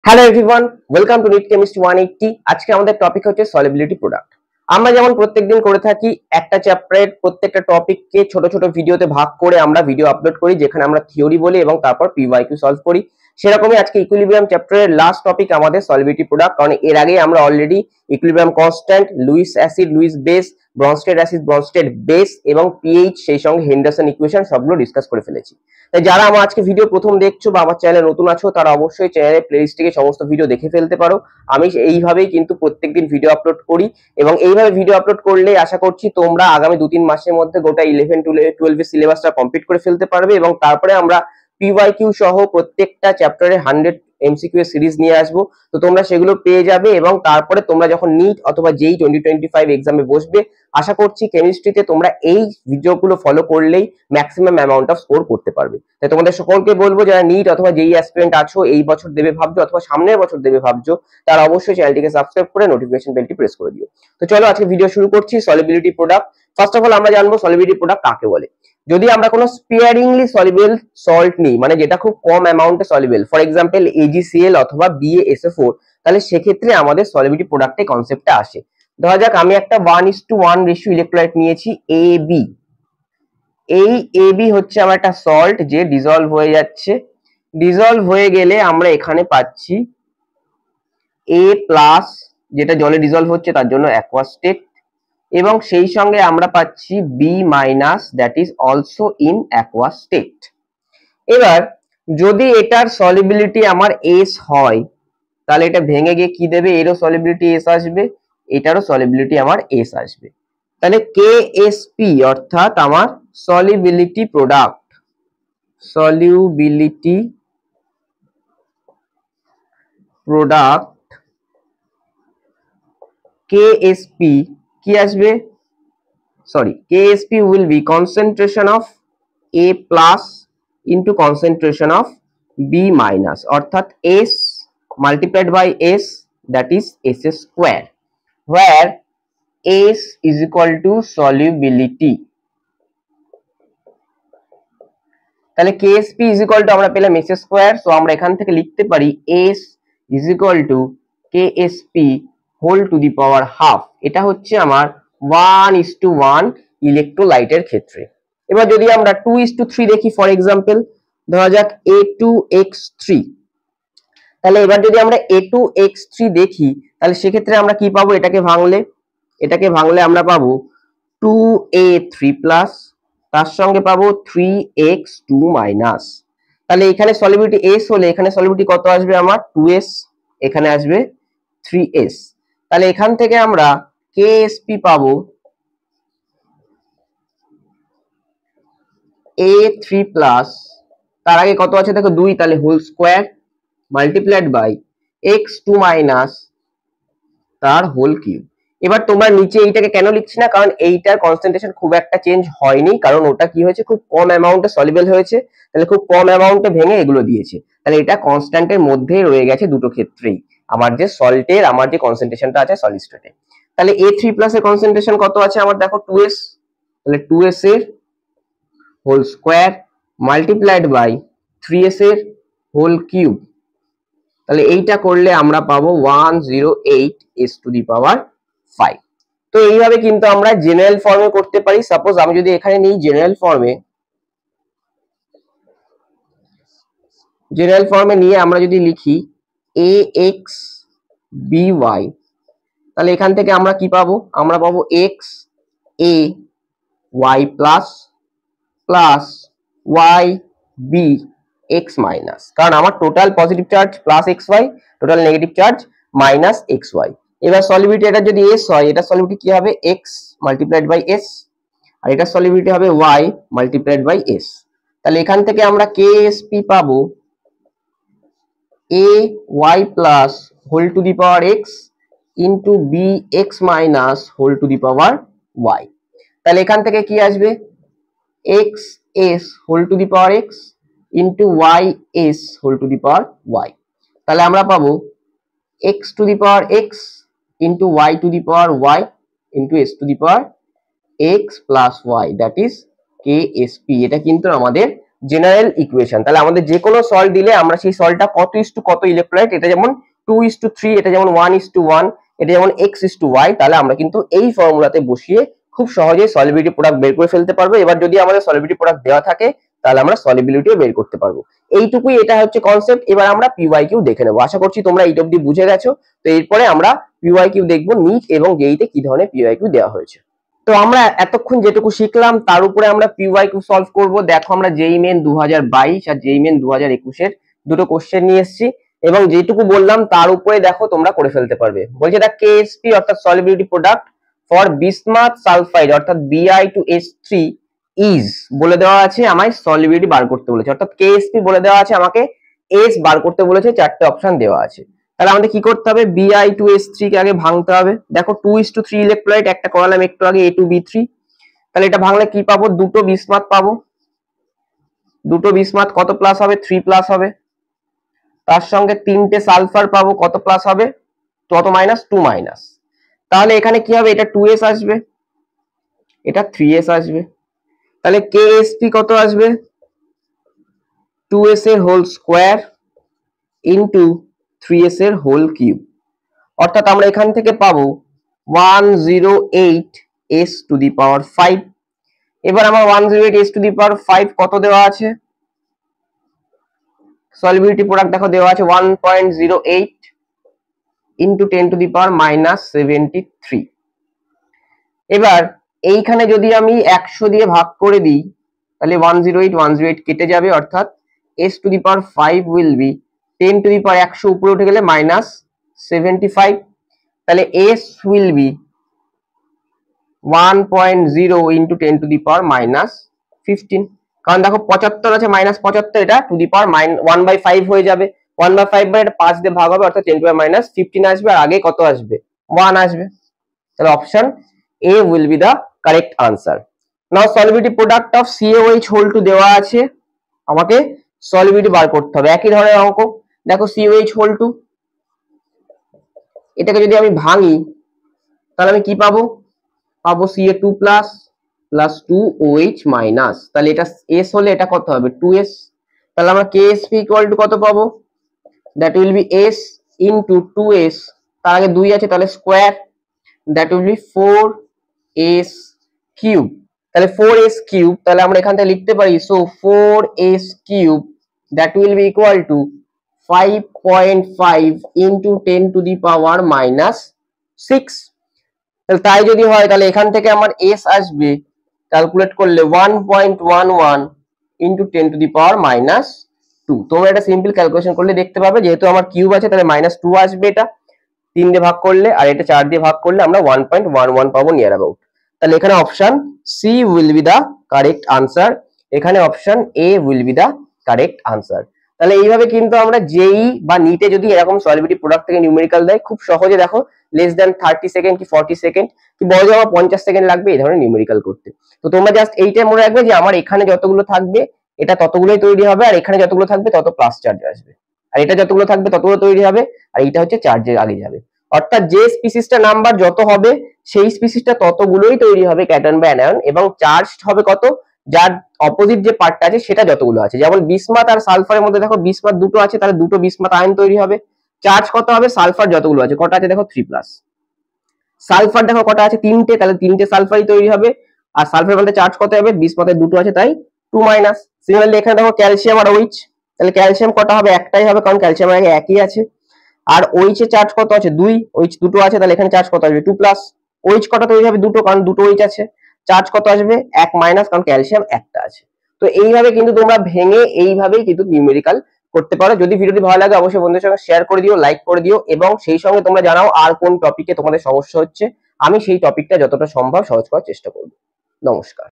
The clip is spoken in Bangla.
Hello everyone, welcome to NEET chemistry 180। আজকে আমাদের টপিক হচ্ছে সলিবিলিটি প্রোডাক্ট। আমরা যেমন প্রত্যেকদিন করে থাকি, একটা চ্যাপ্টারের প্রত্যেকটা টপিককে ছোট ছোট ভিডিওতে ভাগ করে আমরা ভিডিও আপলোড করি, যেখানে আমরা থিওরি বলি এবং তারপর পিওয়াইকিউ সলভ করি। সেরকমই আজকে ইকুইলিব্রিয়াম চ্যাপ্টারের লাস্ট টপিক আমাদের সলিবিলিটি প্রোডাক্ট। কারণ এর আগে আমরা already equilibrium constant, Luis acid, Luis base, Brønsted acid, Brønsted base এবং পিএইচ, সেই সঙ্গে হেন্ডারসন ইকুয়েশন সবগুলো ডিসকাস করে ফেলেছি। তাই যারা আমার আজকে ভিডিও প্রথম দেখছো বা আমার চ্যানেলে নতুন আছো, তারা অবশ্যই চ্যানেলের প্লেলিস্ট থেকে সমস্ত ভিডিও দেখে ফেলতে পারো। আমি এইভাবেই কিন্তু প্রত্যেকদিন ভিডিও আপলোড করি এবং এইভাবে ভিডিও আপলোড করলে আশা করছি তোমরা আগামী 2-3 মাসের মধ্যে গোটা 11-12 এর সিলেবাসটা কমপ্লিট করে ফেলতে পারবে এবং তারপরে আমরা পিওয়াইকিউ সহ প্রত্যেকটা চ্যাপ্টারে 100 এমসিকিউ এর সিরিজ নিয়ে আসবো। তো তোমরা সেগুলো পেয়ে যাবে এবং তারপরে তোমরা যখন নিট অথবা জেই 2025 এক্সামে বসবে, আশা করছি কেমিস্ট্রিতে তোমরা এই ভিডিওগুলো ফলো করলেই ম্যাক্সিমাম অ্যামাউন্ট অফ স্কোর করতে পারবে। তাই তোমাদের সকলকে বলবো, যারা নিট অথবা জেই অ্যাসপিরেন্ট আছো, এই বছর দেবে ভাবছো অথবা সামনের বছর দেবে ভাবছো, তারা অবশ্যই চ্যানেলটিকে সাবস্ক্রাইব করে নোটিফিকেশন বেলটি প্রেস করে দিও। তো চলো আজকে ভিডিও শুরু করছি। Solubility product, first of all আমরা জানবো সলিবিলিটি প্রোডাক্ট কাকে বলে। যদি আমরা কোনো স্পিয়ারিংলি সলিবল সল্ট নিই, মানে যেটা খুব কম অ্যামাউন্টে সলিবল, ফর এক্সাম্পল AgCl অথবা BaSO4, তাহলে সেক্ষেত্রে আমাদের সলিবিলিটি প্রোডাক্টে কনসেপ্টটা আসে। ধরা যাক আমি একটা 1:1 রেশিও ইলেক্ট্রোলাইট নিয়েছি AB। এই AB হচ্ছে আমার একটা সল্ট যে ডিজলভ হয়ে যাচ্ছে। ডিজলভ হয়ে গেলে আমরা এখানে পাচ্ছি A+, যেটা জলে ডিজলভ হচ্ছে তার জন্য অ্যাকোয়াস স্টেট, এবং সেই সঙ্গে আমরা পাচ্ছি B-, that is also in aqueous state. এবার যদি এটার সলিবিলিটি আমার S হয়, তাহলে এটা ভেঙে গিয়ে কি দেবে? এরও সলিবিলিটি S আসবে, এটারও সলিবিলিটি আমার S আসবে। তাহলে KSP অর্থাৎ আমার solubility product, solubility product KSP কি আসবে? Sorry, KSP will be concentration of A+ into concentration of B-, অর্থাৎ S multiplied by S, that is S square, where S is equal to solubility. তাহলে KSP is equal to আমরা পেলাম S square, সো আমরা এখান থেকে লিখতে পারি S is equal to KSP whole to the power half। এটা হচ্ছে আমার 1:1 ইলেকট্রোলাইটের ক্ষেত্রে। এবার যদি আমরা 2:3 দেখি, ফর এক্সাম্পল ধরা যাক A2X3, তাহলে এবার যদি আমরা A2X3 দেখি, তাহলে সেক্ষেত্রে আমরা কি পাবো? এটাকে ভাঙলে আমরা পাবো 2A3+, তার সঙ্গে পাবো 3X2-। তাহলে এখানে সলিবিলিটি S হলে এখানে সলিবিলিটি কত আসবে? আমার 2S, এখানে আসবে 3S। তাহলে এখান থেকে আমরা KSP পাবো A3+, তার আগে কত আছে দেখো 2, তাহলে whole square multiplied by X2- তার হোল কিউব। এবার তোমরা নিচে এইটাকে কেন লিখছি না? কারণ এইটার কনসেন্ট্রেশন খুব একটা চেঞ্জ হয়নি, কারণ ওটা কি হয়েছে, খুব কম অ্যামাউন্টে সলিবল হয়েছে, তাহলে খুব কম অ্যামাউন্টে ভেঙে এগুলো দিয়েছে। তাহলে এটা কনস্ট্যান্টের মধ্যেই রয়ে গেছে দুটো ক্ষেত্রেই, আমার যে সল্টের আমার যে কনসেন্ট্রেশনটা আছে সলিড স্টেটে। তাহলে A3+ এর কনসেন্ট্রেশন কত আছে আমার? দেখো 2S, তাহলে 2S এর whole square multiplied by 3S এর হোল কিউব। তাহলে এইটা করলে আমরা পাবো 108S⁵। তো এইভাবে কিন্তু আমরা জেনারেল ফর্মে করতে পারি। সাপোজ আমি যদি এখানে নিই জেনারেল ফর্মে নিয়ে আমরা যদি লিখি AXBY, তাহলে এখান থেকে আমরা কি পাবো? আমরা পাবো XAY প্লাস YBX মাইনাস, কারণ আমার total positive charge plus XY, total negative charge minus XY। এবার সলিবিলিটি এটা যদি S হয়, এটা সলিবিলিটি কি হবে? X মাল্টিপ্লাইড বাই S, আর এটা সলিবিলিটি হবে Y মাল্টিপ্লাইড বাই S। তাহলে এখান থেকে আমরা KSP পাবো AY plus whole to the power X into BX minus whole to the power Y। তাহলে এখান থেকে কি আসবে? XS whole to the power X into YS whole to the power Y। তাহলে আমরা পাবো X to the power X into Y to the power Y into S to the power X plus Y, that is KSP। এটা কিন্তু আমাদের জেনারেল ইকুয়েশন। তাহলে আমাদের যে কোনো সল্ট দিলে আমরা সেই সল্টটা কত ইস টু কত ইলেকট্রোলাইট, এটা যেমন 2:3, এটা যেমন 1:1, এটা যেমন x:y, তাহলে আমরা কিন্তু এই ফর্মুলাতে বসিয়ে খুব সহজেই সলিবিলিটি প্রোডাক্ট বের করে ফেলতে পারবো। এবার যদি আমাদের সলিবিলিটি প্রোডাক্ট দেওয়া থাকে তাহলে আমরা সলিবিলিটিও বের করতে পারবো। এইটুকুই, এটা হচ্ছে কনসেপ্ট। এবার আমরা পিওয়াইকিউ দেখে নেবো। আশা করছি তোমরা এইট অব্দি বুঝে গেছো। তো এরপরে আমরা পিওয়াইকিউ দেখবো, নিট এবং জেইতে কি ধরনের পিওয়াইকিউ দেওয়া হয়েছে। তো আমরা এতক্ষণ যেটুকু শিখলাম তার উপরে আমরা পিওয়াইকিউ সলভ করব। দেখো আমরা জেই মেন 2022 আর জেই মেন 2021 এর দুটো কোশ্চেন নিয়ে এসেছি এবং যেটুকু বললাম তার উপরে দেখো তোমরা করে ফেলতে পারবে। বলছে দা কেএসপি অর্থাৎ solubility product for bismuth sulphide অর্থাৎ Bi2S3 ইজ, বলে দেওয়া আছে আমায় সলিবিলিটি বার করতে বলেছে, অর্থাৎ কেএসপি বলে দেওয়া আছে, আমাকে এস বার করতে বলেছে, চারটে অপশন দেওয়া আছে। তাহলে আমাদের কি করতে হবে, Bi2S3 কে আগে ভাঙতে হবে। দেখো 2:3 ইলেকট্রোলাইট, একটা করালাম একটু আগে A2B3, তাহলে এটা ভাঙলে কি পাবো, দুটো বিসমাথ পাবো। দুটো বিসমাথ কত প্লাস হবে, 3 প্লাস হবে। তার সঙ্গে তিনটে সালফার পাবো, কত প্লাস হবে, কত মাইনাস, 2 মাইনাস। তাহলে এখানে কি হবে, এটা 2s আসবে, এটা 3s আসবে। তাহলে KSP কত আসবে, 2s এর হোল স্কোয়ার ইন্টু 3s এর হোল কিউব, অর্থাৎ আমরা এখান থেকে পাবো 108s টু দি পাওয়ার 5। এবার আমার 108s টু দি পাওয়ার 5 কত দেওয়া আছে, সলিবিলিটি প্রোডাক্ট দেখো দেওয়া আছে 1.08 ইন্টু 10 টু দি পাওয়ার -73। এবার এইখানে যদি আমি 100 দিয়ে ভাগ করে দিই তাহলে 108 কেটে যাবে, অর্থাৎ s to the power 5 will be 10 to the power 100 উপরে উঠে গেলে -75। তাহলে s will be 1.0 into 10 to the power -15। কারণ দেখো 75 আছে, -75, এটা টু দি পাওয়ার 1/5 হয়ে যাবে। 1/5 মানে এটা 5 দিয়ে ভাগ হবে, অর্থাৎ 10 টু দি পাওয়ার -15 আসবে, আর আগে কত আসবে, 1 আসবে। তাহলে option A will be the correct answer. Now solubility product of CaOH whole 2 দেওয়া আছে, আমাকে সলিবিলিটি বার করতে হবে। একই ধরনের অঙ্ক, দেখো CaOH হোল 2, এটাকে যদি আমি ভাঙি তাহলে আমি কি পাবো, পাবো Ca2 প্লাস 2OH মাইনাস, তাহলে এটা S হলে এটা কত হবে, 2s। তাহলে আমরা KSP ইকুয়াল টু কত পাবো, that will be S into 2s, তার আগে 2 আছে তাহলে square, that will be 4s cube. তাহলে 4s কিউব, তাহলে আমরা এখান থেকে লিখতে পারি, so 4s cube that will be equal to 5.5 into 10 to the power -6। তাই যদি হয় তাহলে এখান থেকে আমার s আসবে, ক্যালকুলেট করলে 1.11 ইন্টু 10 টু দি পাওয়ার -2। তোমরা এটা সিম্পল ক্যালকুলেশন করলে দেখতে পাবে, যেহেতু আমার কিউব আছে তাহলে -2 আসবে, এটা 3 দিয়ে ভাগ করলে, আর এটা 4 দিয়ে ভাগ করলে আমরা 1.11 পাবো নিয়ার অ্যাবাউট। তাহলে এখানে option C will be the correct answer, এখানে option A will be the correct answer. তাহলে এইভাবে কিন্তু আমরা জেই বা নিটে যদি এরকম সলিবিলিটি প্রোডাক্ট থেকে নিউমেরিক্যাল দেয়, খুব সহজে দেখো লেস দ্যান 30 সেকেন্ড কি 40 সেকেন্ড কি বড় জমা 50 সেকেন্ড লাগবে এই ধরনের নিউমেরিক্যাল করতে। তো তোমরা জাস্ট এইটাই মনে রাখবে যে আমার এখানে যতগুলো থাকবে এটা ততগুলোই তৈরি হবে, আর এখানে যতগুলো থাকবে তত প্লাস চার্জ আসবে, আর এটা যতগুলো থাকবে ততগুলো তৈরি হবে, আর এইটা হচ্ছে চার্জের আগে যাবে। অর্থাৎ যে স্পিসিসটা নাম্বার যত হবে সেই স্পিসিসটা ততগুলোই তৈরি হবে ক্যাটায়ন বা অ্যানায়ন, এবং চার্জ হবে কত, যার অপোজিট যে পার্টটা আছে সেটা যতগুলো আছে। যেমন বিসমাথ আর সালফারের মধ্যে দেখো বিসমাথ দুটো আছে, তাহলে দুটো বিসমাথ আয়ন তৈরি হবে। চার্জ কত হবে, সালফার যতগুলো আছে, কটা আছে দেখো 3 প্লাস, সালফার দেখো কটা আছে 3টে, তাহলে 3টে সালফারই তৈরি হবে। আর সালফারের মধ্যে চার্জ কত হবে, বিসমাথের দুটো আছে তাই 2 মাইনাস। সিমিলারলি এখানে দেখো ক্যালসিয়াম আর OH, তাহলে ক্যালসিয়াম কটা হবে, একটাই হবে, কারণ ক্যালসিয়াম আগে একই আছে। আর OH এর চার্জ কত আছে 2, OH দুটো আছে, তাহলে এখানে চার্জ কত আসবে 2 প্লাস। OH কটা তৈরি হবে, দুটো, কারণ দুটো OH আছে, চার্জ কত আসবে 1 মাইনাস, কারণ ক্যালসিয়াম একটা আছে। তো এইভাবে কিন্তু তোমরা ভেঙে এইভাবেই কিন্তু নিউমেরিক্যাল করতে পারো। যদি ভিডিওটি ভালো লাগে অবশ্যই বন্ধুদের সঙ্গে শেয়ার করে দিও, লাইক করে দিও, এবং সেই সঙ্গে তোমরা জানাও আর কোন টপিকে তোমাদের সমস্যা হচ্ছে, আমি সেই টপিকটা যতটা সম্ভব সহজ করার চেষ্টা করব। নমস্কার।